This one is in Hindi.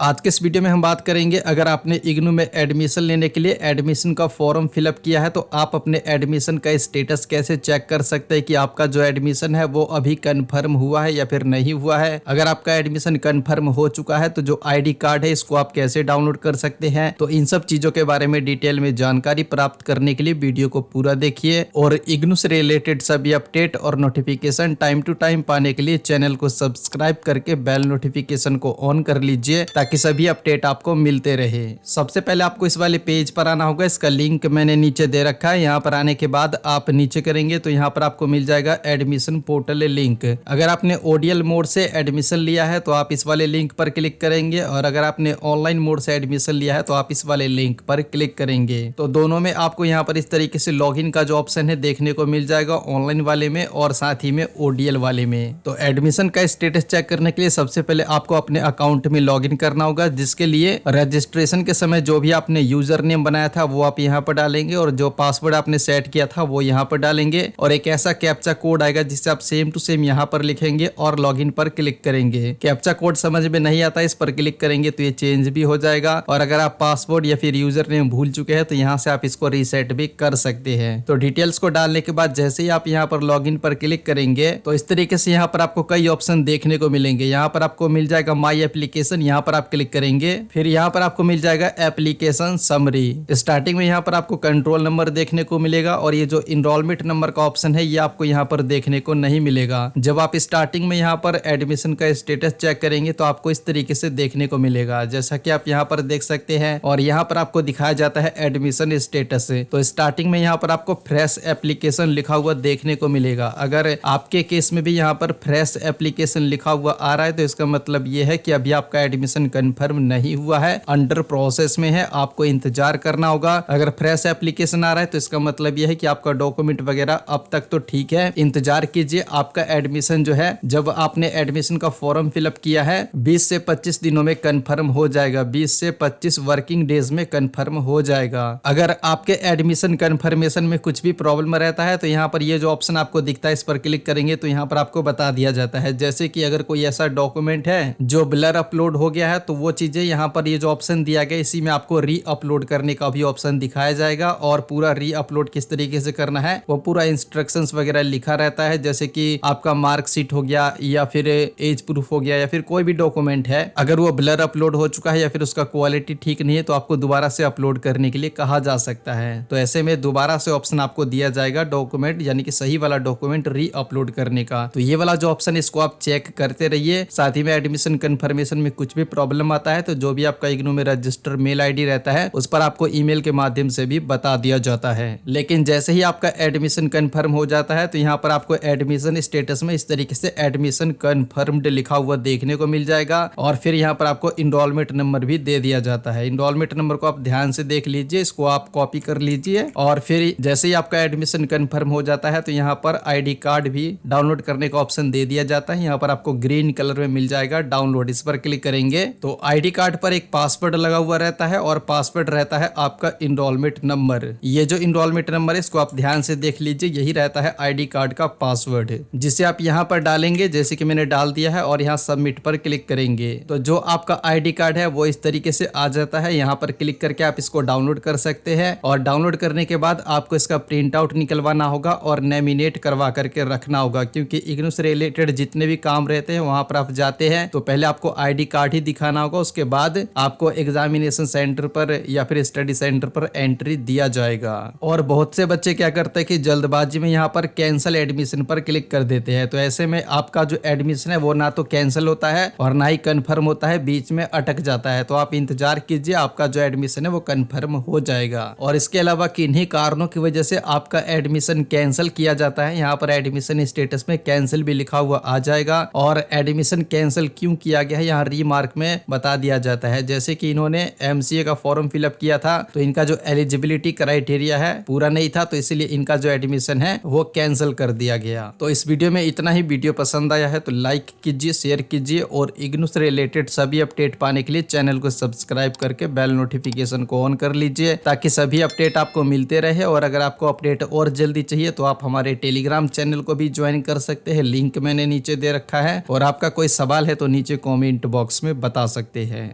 आज के इस वीडियो में हम बात करेंगे, अगर आपने इग्नू में एडमिशन लेने के लिए एडमिशन का फॉर्म फिलअप किया है तो आप अपने एडमिशन का स्टेटस कैसे चेक कर सकते हैं कि आपका जो एडमिशन है वो अभी कंफर्म हुआ है या फिर नहीं हुआ है। अगर आपका एडमिशन कंफर्म हो चुका है तो जो आईडी कार्ड है इसको आप कैसे डाउनलोड कर सकते हैं। तो इन सब चीजों के बारे में डिटेल में जानकारी प्राप्त करने के लिए वीडियो को पूरा देखिए और इग्नू से रिलेटेड सभी अपडेट और नोटिफिकेशन टाइम टू टाइम पाने के लिए चैनल को सब्सक्राइब करके बेल नोटिफिकेशन को ऑन कर लीजिए ताकि सभी अपडेट आपको मिलते रहे। सबसे पहले आपको इस वाले पेज पर आना होगा, इसका लिंक मैंने नीचे दे रखा है। यहाँ पर आने के बाद आप नीचे करेंगे तो यहाँ पर आपको मिल जाएगा एडमिशन पोर्टल लिंक। अगर आपने ओडीएल मोड से एडमिशन लिया है तो आप इस वाले लिंक पर क्लिक करेंगे और अगर आपने ऑनलाइन मोड से एडमिशन लिया है तो आप इस वाले लिंक पर क्लिक करेंगे। तो दोनों में आपको यहाँ पर इस तरीके से लॉगिन का जो ऑप्शन है देखने को मिल जाएगा, ऑनलाइन वाले में और साथ ही में ओडीएल वाले में। तो एडमिशन का स्टेटस चेक करने के लिए सबसे पहले आपको अपने अकाउंट में लॉगिन करना होगा, जिसके लिए रजिस्ट्रेशन के समय जो भी आपने यूजर नेम बनाया था वो आप यहाँ पर डालेंगे और जो पासवर्ड आपने सेट किया था वो यहाँ पर डालेंगे और एक ऐसा कैप्चा कोड आएगा जिससे आप सेम टू सेम यहाँ पर लिखेंगे और लॉगिन पर क्लिक करेंगे। कैप्चा कोड समझ में नहीं आता, इस पर क्लिक करेंगे तो ये चेंज भी हो जाएगा और अगर आप पासवर्ड या फिर यूजर नेम भूल चुके हैं तो यहाँ से आप इसको रीसेट भी कर सकते हैं। तो डिटेल्स को डालने के बाद जैसे ही आप यहाँ पर लॉगिन पर क्लिक करेंगे तो इस तरीके से यहाँ पर आपको कई ऑप्शन देखने को मिलेंगे। यहाँ पर आपको मिल जाएगा माई एप्लीकेशन, यहाँ पर आप क्लिक करेंगे, फिर यहाँ पर आपको मिल जाएगा एप्लीकेशन समरी। स्टार्टिंग में यहाँ पर आपको कंट्रोल नंबर देखने को मिलेगा और ये जो इनरोलमेंट नंबर का ऑप्शन है ये आपको यहाँ पर देखने को नहीं मिलेगा। जब आप स्टार्टिंग में यहाँ पर एडमिशन का स्टेटस चेक करेंगे तो आपको इस तरीके से देखने को मिलेगा, जैसा कि आप यहाँ पर देख सकते हैं और यहाँ पर आपको दिखाया जाता है एडमिशन स्टेटस। तो स्टार्टिंग में यहाँ पर आपको फ्रेश एप्लीकेशन लिखा हुआ देखने को मिलेगा। अगर आपके केस में भी यहाँ पर फ्रेश एप्लीकेशन लिखा हुआ आ रहा है तो इसका मतलब ये है कि अभी आपका एडमिशन कंफर्म नहीं हुआ है, अंडर प्रोसेस में है, आपको इंतजार करना होगा। अगर फ्रेश एप्लीकेशन आ रहा है तो इसका मतलब यह है कि आपका डॉक्यूमेंट वगैरह अब तक तो ठीक है, इंतजार कीजिए। आपका एडमिशन जो है, जब आपने एडमिशन का फॉर्म फिलअप किया है 20 से 25 दिनों में कंफर्म हो जाएगा, 20 से 25 वर्किंग डेज में कंफर्म हो जाएगा। अगर आपके एडमिशन कंफर्मेशन में कुछ भी प्रॉब्लम रहता है तो यहाँ पर ये जो ऑप्शन आपको दिखता है इस पर क्लिक करेंगे तो यहाँ पर आपको बता दिया जाता है, जैसे कि अगर कोई ऐसा डॉक्यूमेंट है जो ब्लर अपलोड हो गया है तो वो चीजें यहाँ पर ये जो ऑप्शन दिया गया इसी में आपको री अपलोड करने का भी ऑप्शन दिखाया जाएगा और पूरा री अपलोड किस तरीके से करना है वो पूरा इंस्ट्रक्शंस वगैरह लिखा रहता है। जैसे कि आपका मार्कशीट हो गया या फिर एज प्रूफ हो गया या फिर कोई भी डॉक्यूमेंट है, अगर वो ब्लर अपलोड हो चुका है या फिर उसका क्वालिटी ठीक नहीं है तो आपको दोबारा से अपलोड करने के लिए कहा जा सकता है। तो ऐसे में दोबारा से ऑप्शन आपको दिया जाएगा डॉक्यूमेंट यानी कि सही वाला डॉक्यूमेंट री अपलोड करने का। तो ये वाला जो ऑप्शन इसको आप चेक करते रहिए। साथ ही में एडमिशन कंफर्मेशन में कुछ भी प्रॉब्लम आता है तो जो भी आपका इग्नू में रजिस्टर मेल आईडी रहता है उस पर आपको ईमेल के माध्यम से भी बता दिया जाता है। लेकिन जैसे ही आपका एडमिशन कंफर्म हो जाता है तो यहाँ पर आपको एडमिशन स्टेटस में इस तरीके से एडमिशन कंफर्म्ड लिखा हुआ देखने को मिल जाएगा और फिर यहाँ पर आपको इनरोलमेंट नंबर भी दे दिया जाता है। इनरोलमेंट नंबर को आप ध्यान से देख लीजिए, इसको आप कॉपी कर लीजिए और फिर जैसे ही आपका एडमिशन कंफर्म हो जाता है तो यहाँ पर आईडी कार्ड भी डाउनलोड करने का ऑप्शन दे दिया जाता है। यहाँ पर आपको ग्रीन कलर में मिल जाएगा डाउनलोड, इस पर क्लिक करेंगे तो आईडी कार्ड पर एक पासवर्ड लगा हुआ रहता है और पासवर्ड रहता है आपका इनरोलमेंट नंबर। ये जो इनरोलमेंट नंबर है इसको आप ध्यान से देख लीजिए, यही रहता है आईडी कार्ड का पासवर्ड, जिसे आप यहाँ पर डालेंगे जैसे कि मैंने डाल दिया है और यहाँ सबमिट पर क्लिक करेंगे तो जो आपका आईडी कार्ड है वो इस तरीके से आ जाता है। यहाँ पर क्लिक करके आप इसको डाउनलोड कर सकते हैं और डाउनलोड करने के बाद आपको इसका प्रिंट आउट निकलवाना होगा और नैमिनेट करवा करके रखना होगा, क्योंकि इग्नू से रिलेटेड जितने भी काम रहते हैं वहां पर आप जाते हैं तो पहले आपको आईडी कार्ड ही दिखाना होगा, उसके बाद आपको एग्जामिनेशन सेंटर पर या फिर स्टडी सेंटर पर एंट्री दिया जाएगा। और बहुत से बच्चे क्या करते हैं कि जल्दबाजी में यहाँ पर कैंसिल एडमिशन पर क्लिक कर देते हैं, तो ऐसे में आपका जो एडमिशन है वो ना तो कैंसिल होता है और ना ही कंफर्म होता है, बीच में अटक जाता है। तो आप इंतजार कीजिए, आपका जो एडमिशन है वो कंफर्म हो जाएगा। और इसके अलावा किन्हीं कारणों की वजह से आपका एडमिशन कैंसिल किया जाता है, यहाँ पर एडमिशन स्टेटस में कैंसिल भी लिखा हुआ आ जाएगा और एडमिशन कैंसिल क्यों किया गया है यहाँ रीमार्क में बता दिया जाता है। जैसे कि इन्होंने एमसीए का फॉर्म फिलअप किया था तो इनका जो एलिजिबिलिटी क्राइटेरिया है पूरा नहीं था, तो इसलिए इनका जो एडमिशन है वो कैंसिल कर दिया गया। तो इस वीडियो में इतना ही। वीडियो पसंद आया है तो लाइक कीजिए, शेयर कीजिए और इग्नू से रिलेटेड सभी अपडेट पाने के लिए चैनल को सब्सक्राइब करके बेल नोटिफिकेशन को ऑन कर लीजिए ताकि सभी अपडेट आपको मिलते रहे। और अगर आपको अपडेट और जल्दी चाहिए तो आप हमारे टेलीग्राम चैनल को भी ज्वाइन कर सकते हैं, लिंक मैंने नीचे दे रखा है। और आपका कोई सवाल है तो नीचे कमेंट बॉक्स में बता सकते हैं।